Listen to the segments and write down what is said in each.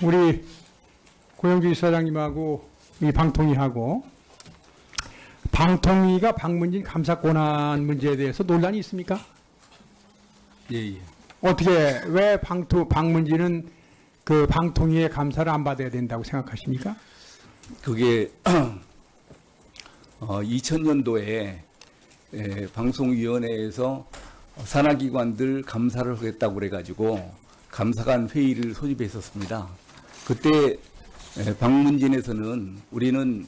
우리 고영주 이사장님하고 이 방통위하고 방통위가 방문진 감사 권한 문제에 대해서 논란이 있습니까? 예. 어떻게 왜 방문진은 그 방통위의 감사를 안 받아야 된다고 생각하십니까? 그게 2000년도에 방송위원회에서 산하기관들 감사를 하겠다고 그래가지고 감사관 회의를 소집했었습니다. 그때 방문진에서는 우리는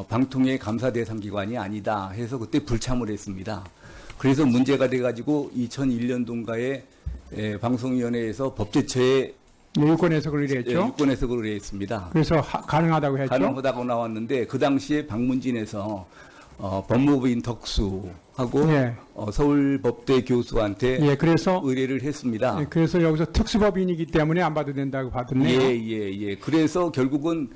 방통위의 감사 대상 기관이 아니다 해서 그때 불참을 했습니다. 그래서 문제가 돼가지고 2001년도인가에 방송위원회에서 법제처에 유권 해석을 의뢰했죠. 유권 해석을 의뢰했습니다. 그래서 가능하다고 했죠. 가능하다고 나왔는데 그 당시에 방문진에서 법무부인 덕수하고 예. 서울법대 교수한테 예, 그래서 의뢰를 했습니다. 예, 그래서 여기서 특수법인이기 때문에 안 봐도 된다고 받았네요. 예. 그래서 결국은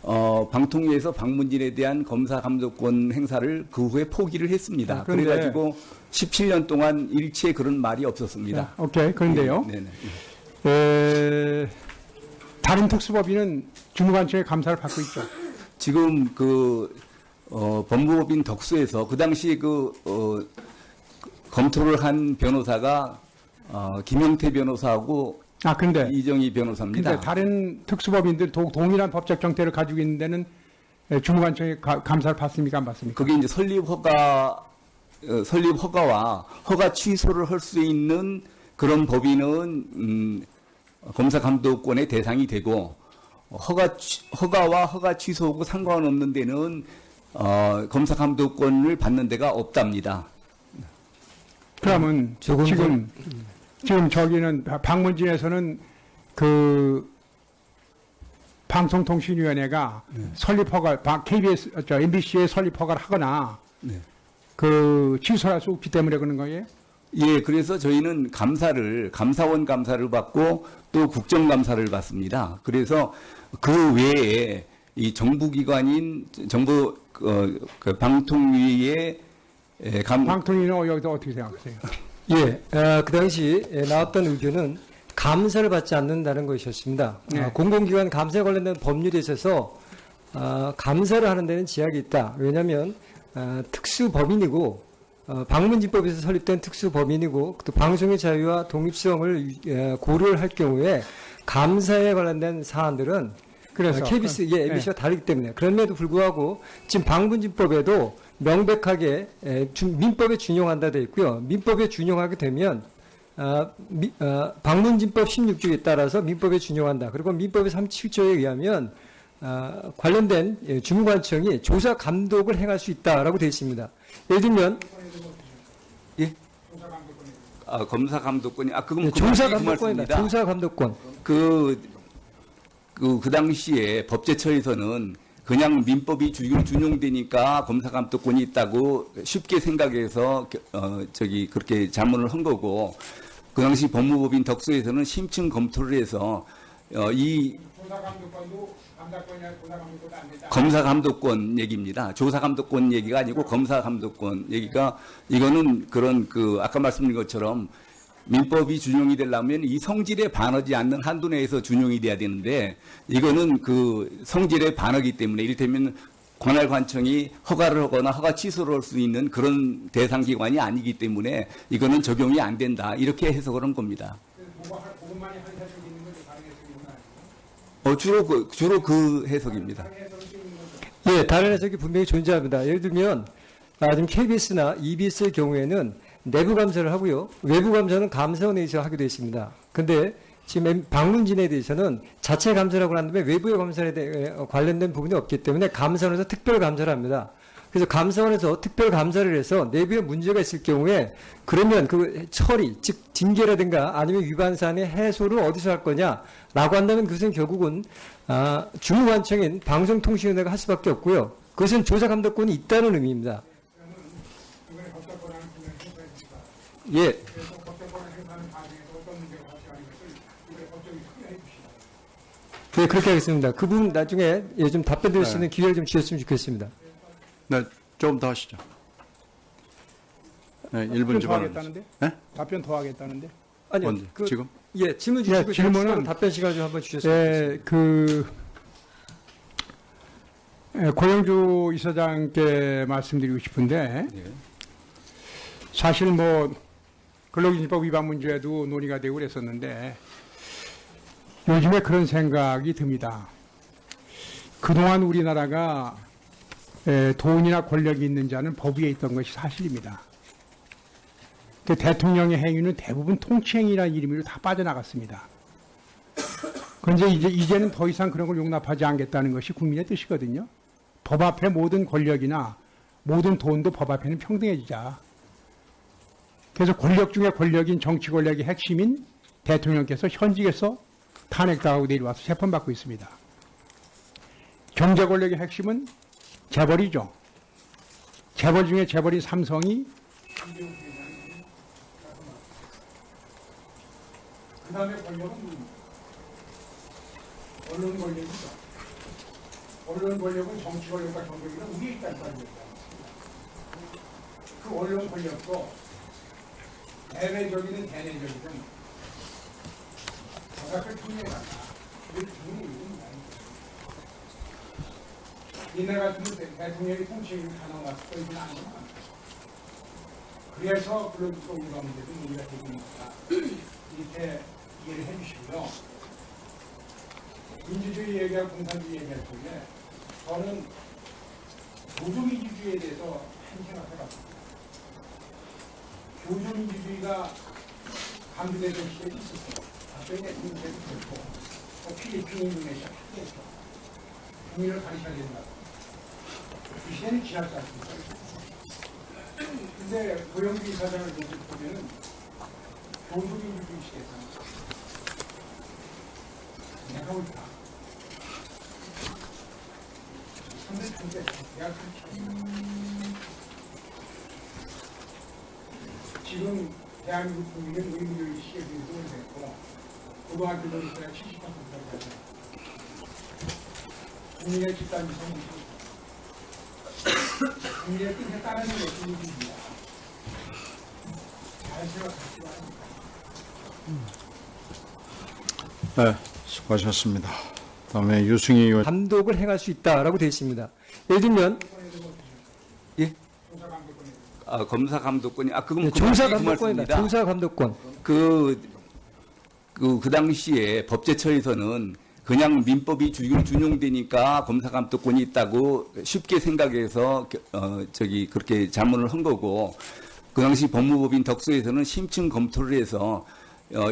방통위에서 방문진에 대한 검사 감독권 행사를 그 후에 포기를 했습니다. 그런데- 그래가지고 17년 동안 일체 그런 말이 없었습니다. 자, 오케이. 그런데요. 네네. 다른 특수법인은 주무관청의 감사를 받고 있죠. 지금 법무법인 덕수에서 그 당시 검토를 한 변호사가 김영태 변호사하고 근데 이정희 변호사입니다. 다른 특수법인들 동일한 법적 정태를 가지고 있는 데는 주무관청의 감사를 받습니까? 안 받습니까? 그게 이제 설립 허가와 허가 취소를 할 수 있는 그런 법인은 검사 감독권의 대상이 되고 허가와 허가 취소하고 상관없는 데는 검사 감독권을 받는 데가 없답니다. 그러면 지금 저기는 방문진에서는 그 방송통신위원회가 설립 허가 KBS MBC의 설립 허가를 하거나 네. 그 취소할 수 없기 때문에 그런 거예요? 예, 그래서 저희는 감사원 감사를 받고 또 국정감사를 받습니다. 그래서 그 외에 이 정부기관인 그 방통위의 방통위는 여기서 어떻게 생각하세요? 예, 그 당시 나왔던 의견은 감사를 받지 않는다는 것이었습니다. 네. 공공기관 감사에 관련된 법률에 있어서 감사를 하는 데는 제약이 있다. 왜냐하면 특수법인이고 방문진법에서 설립된 특수법인이고 또 방송의 자유와 독립성을 고려를 할 경우에 감사에 관련된 사안들은 그래서 KBS, MBC와 네. 다르기 때문에 그럼에도 불구하고 지금 방문진법에도 명백하게 민법에 준용한다 되어 있고요. 민법에 준용하게 되면 방문진법 16조에 따라서 민법에 준용한다. 그리고 민법의 37조에 의하면 관련된 주무관청이 조사 감독을 행할 수 있다라고 되어 있습니다. 예를 들면 검사 감독권이 그건 조사 그 감독권이다. 말씀입니다. 조사 감독권. 그 당시에 법제처에서는 그냥 민법이 준용되니까 검사감독권이 있다고 쉽게 생각해서 그렇게 자문을 한 거고 그 당시 법무법인 덕수에서는 심층 검토를 해서 이 조사감독권도 감사권이나 조사감독권도 안 된다. 검사감독권 얘기입니다. 조사감독권 얘기가 아니고 검사감독권 얘기가 이거는 그런 아까 말씀드린 것처럼 민법이 준용이 되려면 이 성질에 반하지 않는 한도 내에서 준용이 돼야 되는데 이거는 그 성질에 반하기 때문에 이를테면 관할관청이 허가를 하거나 허가 취소를 할 수 있는 그런 대상 기관이 아니기 때문에 이거는 적용이 안 된다 이렇게 해석을 한 겁니다. 그것만이 한 해석이 있는 건지 다른 해석이 있는 거 아니에요? 주로 그 해석입니다. 예, 다른 해석이 분명히 존재합니다. 예를 들면 지금 KBS나 EBS의 경우에는 내부 감사를 하고요. 외부 감사는 감사원에서 하게 되어 있습니다. 근데 지금 방문진에 대해서는 자체 감사를 하고 난 다음에 외부의 감사에 대해 관련된 부분이 없기 때문에 감사원에서 특별 감사를 합니다. 그래서 감사원에서 특별 감사를 해서 내부에 문제가 있을 경우에 그러면 그 처리, 즉 징계라든가 아니면 위반 사안의 해소를 어디서 할 거냐라고 한다면 그것은 결국은 주무관청인 방송통신위원회가 할 수밖에 없고요. 그것은 조사 감독권이 있다는 의미입니다. 예. 네, 그렇게 하겠습니다. 그 부분 나중에 좀 답변 드릴 수 있는 기회를 좀 주셨으면 좋겠습니다. 네, 좀 더 하시죠. 네, 1분 더 주반. 하겠다는데? 네? 답변 더 하겠다는데? 아니요, 언제? 지금? 예, 질문 주시고 질문은 답변 시간 좀 한번 주셨으면 좋겠습니다. 고영주 이사장께 말씀드리고 싶은데 예. 사실 뭐 근로기준법 위반 문제도 논의가 되고 그랬었는데 요즘에 그런 생각이 듭니다. 그동안 우리나라가 돈이나 권력이 있는 자는 법 위에 있던 것이 사실입니다. 근데 대통령의 행위는 대부분 통치행위라는 이름으로 다 빠져나갔습니다. 그런데 이제는 더 이상 그런 걸 용납하지 않겠다는 것이 국민의 뜻이거든요. 법 앞에 모든 권력이나 모든 돈도 법 앞에는 평등해지자. 그래서 권력 중에 권력인 정치 권력의 핵심인 대통령께서 현직에서 탄핵당하고 내려와서 재판받고 있습니다. 경제 권력의 핵심은 재벌이죠. 재벌 중에 재벌인 삼성이 그 다음에 권력은 언론 권력이죠. 언론 권력은 정치 권력과 경제권력은 위에 있다는 말입니다. 그 언론 권력도 대외적이든 대내적이든 바닥을 통해간다. 이걸 주는 이유는 이날 같으면 대통령이 통치를 가능할 수 있는 아니구나. 그래서 근로기준법 위반 문제도 논의가 되고 있다. 이렇게 이해를 해주시고요. 민주주의 얘기와 공산주의 얘기할 적에 저는 교조민주주의에 대해서 한 생각해봤습니다. 교조민주주의가 강조되던 시절이 있었어요. 박정희 대통령 때도 그렇고 또 필리핀, 인도네시아 다 그랬죠. 국민을 가르쳐야 된다. 그 시대는 지났지 않습니까? 근데 고영주 이사장을 보면은 교조민주주의 시대잖아요. 내가 옳다. 선대한테 내가 그렇게 지금 대한민국 국민은 의무교육 시에 등록을 했고 고등학교 교육자가 70%까지 하잖아요. 국민의 집단지 성공입니다. 국민의 뜻에 따르는 것이 민주주의입니다. 잘 생각하시기 바랍니다. 네, 수고하셨습니다. 다음에 유승희 의원. 감독을 행할 수 있다라고 되어 있습니다. 예를 들면 예? 검사 감독권이 그건 조사 그 감독권이다. 말씀입니다. 조사 감독권. 그 당시에 법제처에서는 그냥 민법이 준용되니까 검사감독권이 있다고 쉽게 생각해서 그렇게 자문을 한 거고, 그 당시 법무법인 덕소에서는 심층 검토를 해서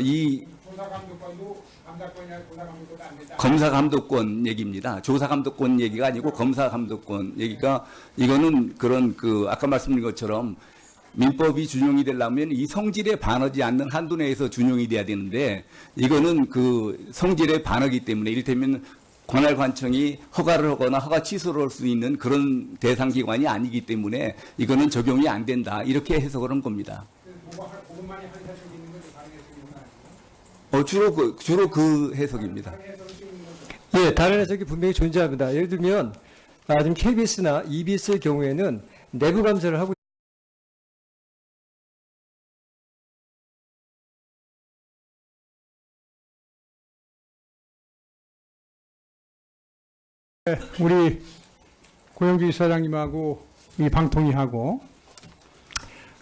이 조사감독권도 감사권이나 조사감독권도 안 된다. 검사감독권 얘기입니다. 조사감독권 얘기가 아니고 검사감독권 얘기가, 이거는 그런 아까 말씀드린 것처럼 민법이 준용이 되려면 이 성질에 반하지 않는 한도 내에서 준용이 돼야 되는데, 이거는 그 성질에 반하기 때문에 이를테면 관할관청이 허가를 하거나 허가 취소를 할 수 있는 그런 대상기관이 아니기 때문에 이거는 적용이 안 된다. 이렇게 해석을 한 겁니다. 그것만이 한 해석이 있는 거죠. 다른 해석이 있는 거 아니에요? 주로 그 해석입니다. 예, 다른 해석이 분명히 존재합니다. 예를 들면 지금 KBS나 EBS의 경우에는 내부 감사를 하고 우리 고영주 이사장님하고 이 방통위하고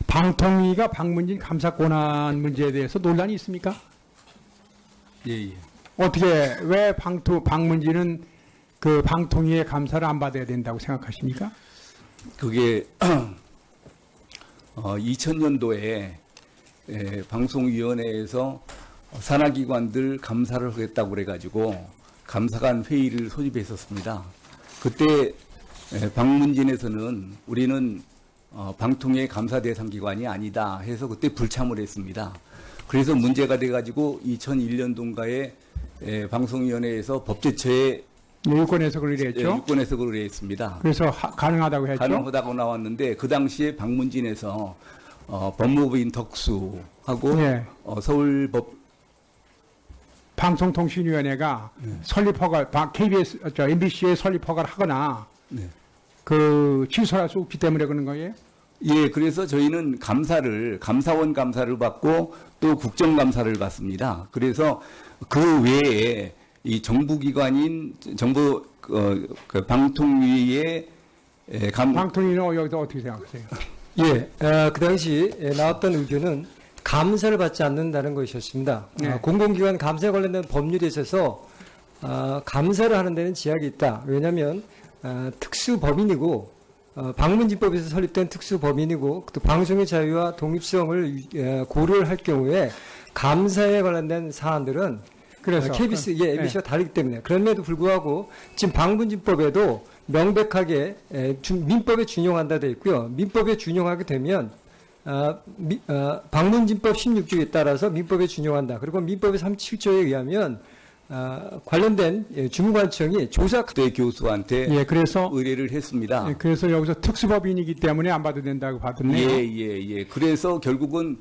방통위가 방문진 감사 권한 문제에 대해서 논란이 있습니까? 예. 어떻게 왜 방문진은 그 방통위의 감사를 안 받아야 된다고 생각하십니까? 그게 2000년도에 방송위원회에서 산하기관들 감사를 하겠다고 그래가지고 감사관 회의를 소집했었습니다. 그때 방문진에서는 우리는 방통위의 감사 대상 기관이 아니다 해서 그때 불참을 했습니다. 그래서 문제가 돼가지고 2001년도인가에 방송위원회에서 법제처에 유권에서 그랬죠. 유권해서 그걸 했습니다. 그래서 가능하다고 했죠. 가능하다고 나왔는데 그 당시에 방문진에서 법무부인 덕수하고 예. 서울법 방송통신위원회가 설립허가 MBC에 설립허가를 하거나 네. 취소할 수 없기 때문에 그런 거예요. 예, 그래서 저희는 감사원 감사를 받고 또 국정감사를 받습니다. 그래서 그 외에 이 정부기관인 정부 그 방통위의 방통위는 여기서 어떻게 생각하세요? 예, 그 당시 나왔던 의견은 감사를 받지 않는다는 것이었습니다. 네. 공공기관 감사에 관련된 법률에 있어서 감사를 하는 데는 제약이 있다. 왜냐하면 특수법인이고 방문진법에서 설립된 특수법인이고 또 방송의 자유와 독립성을 고려를 할 경우에 감사에 관련된 사안들은 그래서 KBS, 예, 네. MBC가 다르기 때문에 그럼에도 불구하고 지금 방문진법에도 명백하게 민법에 준용한다 되어 있고요. 민법에 준용하게 되면 방문진법 16조에 따라서 민법에 준용한다. 그리고 민법의 37조에 의하면 관련된 주무관청이 조사 대 교수한테 예, 그래서 의뢰를 했습니다. 예, 그래서 여기서 특수법인이기 때문에 안 봐도 된다고 봤네요. 예. 그래서 결국은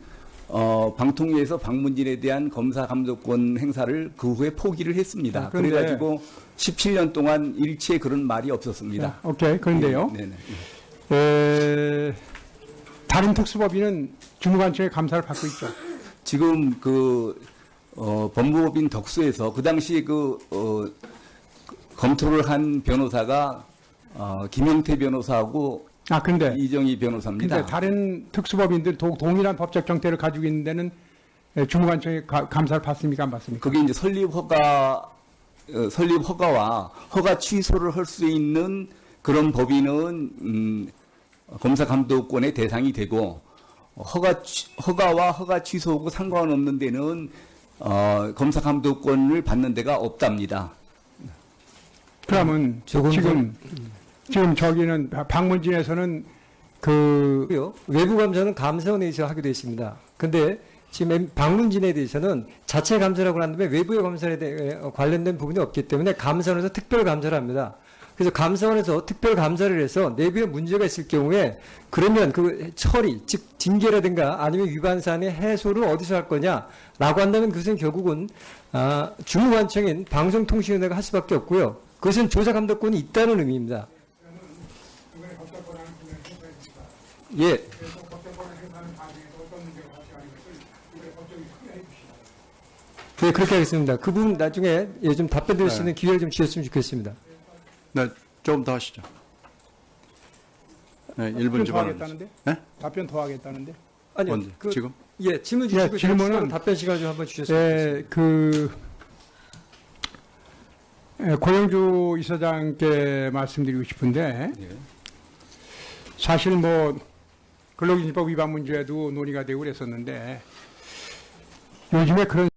방통위에서 방문진에 대한 검사 감독권 행사를 그 후에 포기를 했습니다. 그런데- 그래가지고 17년 동안 일체 그런 말이 없었습니다. 자, 오케이. 그런데요. 네네. 다른 특수법인은 주무관청의 감사를 받고 있죠. 지금 법무법인 덕수에서 그 당시 검토를 한 변호사가 김영태 변호사하고 근데 이정희 변호사입니다. 다른 특수법인들 동일한 법적 형태를 가지고 있는 데는 주무관청의 감사를 받습니까? 안 받습니까? 그게 이제 설립 허가와 허가 취소를 할 수 있는 그런 법인은 검사 감독권의 대상이 되고 허가와 허가 취소하고 상관없는 데는 검사 감독권을 받는 데가 없답니다. 그러면 조금 지금 저기는 방문진에서는 고요. 외부 감사는 감사원에 의해서 하게 되어 있습니다. 근데 지금 방문진에 대해서는 자체 감사라고 하는 다음에 외부의 감사에 대해 관련된 부분이 없기 때문에 감사원에서 특별 감사를 합니다. 그래서 감사원에서 특별 감사를 해서 내부에 문제가 있을 경우에 그러면 그 처리, 즉 징계라든가 아니면 위반 사안의 해소를 어디서 할 거냐라고 한다면 그것은 결국은 주무관청인 방송통신위원회가 할 수밖에 없고요. 그것은 조사 감독권이 있다는 의미입니다. 예. 네, 그렇게 하겠습니다. 그 부분 나중에 좀 답변 드릴 수 있는 기회를 좀 주셨으면 좋겠습니다. 네, 조금 더 하시죠. 네, 1분 답변 더 지만. 하겠다는데? 네? 답변 더 하겠다는데? 아니요. 언제? 지금? 예, 질문 주시고 질문은- 답변 시간 좀 한번 주셨으면 좋겠습니다. 고영주 이사장께 말씀드리고 싶은데 예. 사실 근로기준법 위반 문제도 논의가 되고 그랬었는데 요즘에 그런